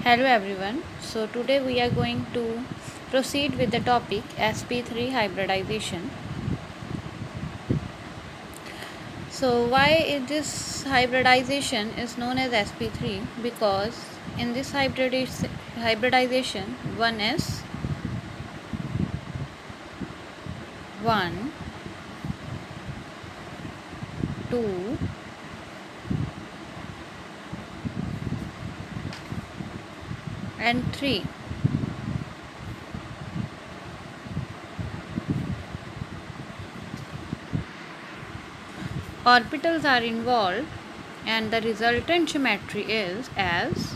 Hello everyone. So today we are going to proceed with the topic sp3 hybridization. So why this hybridization is known as sp3? Because in this hybridization 1s 1 2 and 3 orbitals are involved, and the resultant geometry is as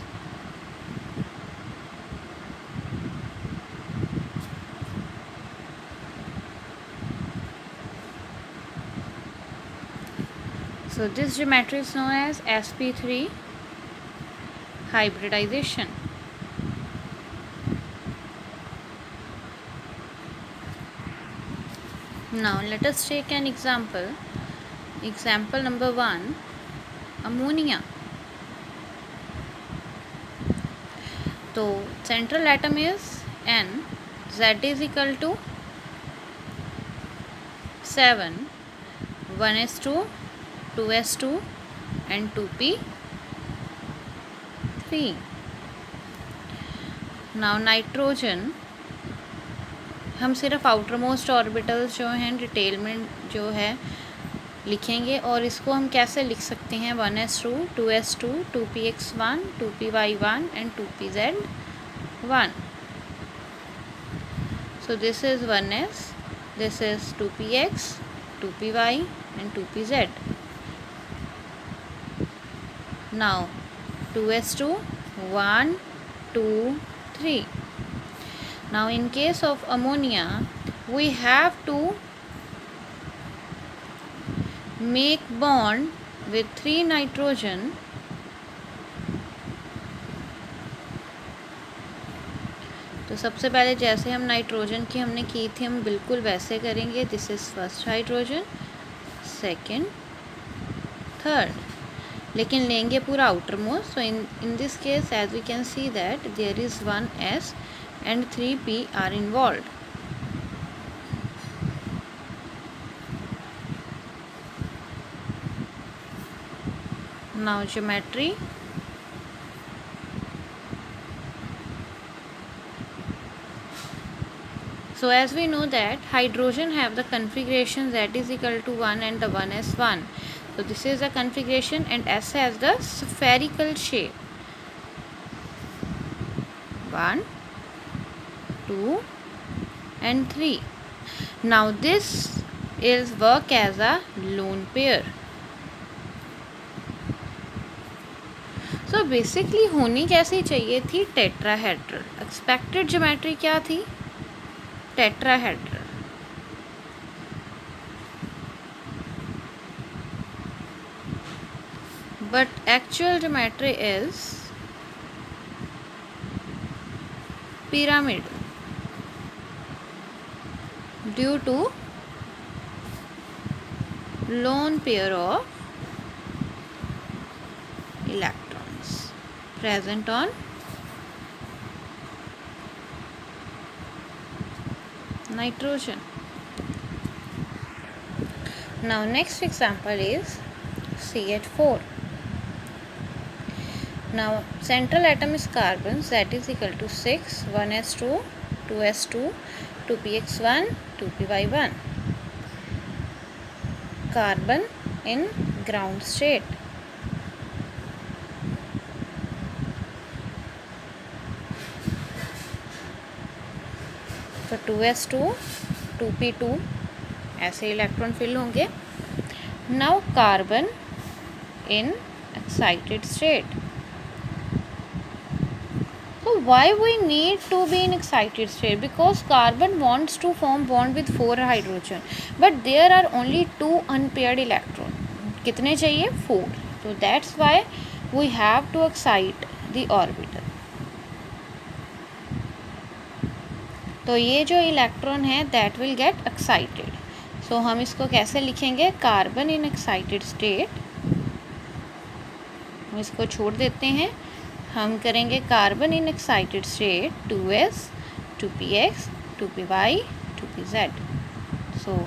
so this geometry is known as sp3 hybridization. Now let us take an example. Example number 1, ammonia. So central atom is N, Z is equal to 7, 1s2, 2s2 and 2p3. Now nitrogen हम सिर्फ outer most orbitals जो हैं detail में जो है लिखेंगे, और इसको हम कैसे लिख सकते हैं 1s2, 2s2, 2px1, 2py1 and 2pz1. So this is 1s, this is 2px, 2py and 2pz. Now 2s2, 1, 2, 3. Now in case of ammonia we have to make bond with 3 nitrogen तो सबसे पहले जैसे हम नाइट्रोजन की हमने की थी हम बिल्कुल वैसे करेंगे. This is first hydrogen, second, third, लेकिन लेंगे पूरा outermost. So in this case as we can see that there is 1s and 3p are involved. Now geometry. So as we know that hydrogen have the configuration Z is equal to 1 and the 1s1. So this is the configuration, and S has the spherical shape. 1, 2 and 3. Now this is work as a lone pair. So basically होनी कैसी चाहिए थी? Tetrahedral. Expected geometry क्या थी? Tetrahedral. But actual geometry is pyramid due to lone pair of electrons present on nitrogen. Now next example is CH4. Now central atom is carbon, Z is equal to 6, 1s2, 2s2, 2px1, 2py1. Carbon in ground state. तो 2s2, 2p2 ऐसे electron fill होंगे. Now carbon in excited state. So why we need to be in excited state? Because carbon wants to form bond with 4 hydrogen, but there are only 2 unpaired electron. कितने चाहिए? 4. So that's why we have to excite the orbital. तो ये जो electron है that will get excited. सो हम इसको कैसे लिखेंगे? Carbon in excited state. हम इसको छोड़ देते हैं. हम करेंगे carbon in excited state 2s 2px 2py 2pz। सो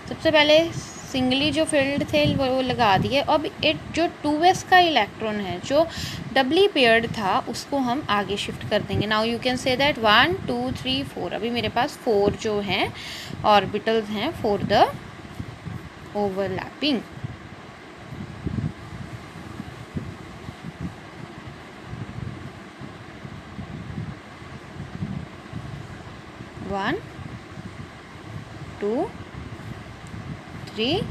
सबसे पहले सिंगली जो फील्ड थे वो लगा दिए। अब जो 2s का इलेक्ट्रॉन है जो डबली पेयर्ड था उसको हम आगे शिफ्ट कर देंगे। Now you can say that 1 2 3 4। अभी मेरे पास 4 जो हैं ऑर्बिटल्स हैं फॉर द ओवरलैपिंग। वन 2 3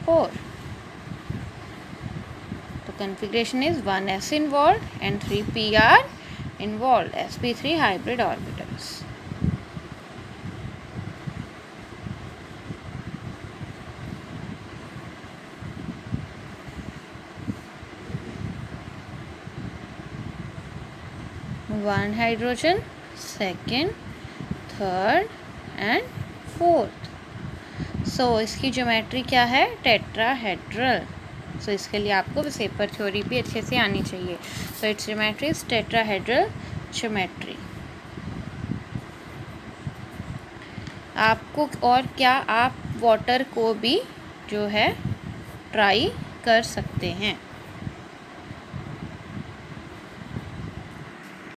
4। तो configuration is 1s involved and 3pr involved, sp3 hybrid orbitals। One hydrogen, second, third and fourth. So इसकी ज्योमेट्री क्या है? टेट्राहेड्रल। सो इसके लिए आपको वेपर थ्योरी भी अच्छे से आनी चाहिए। So it's geometry is tetrahedral geometry. आपको और क्या, आप वाटर को भी जो है ट्राई कर सकते हैं।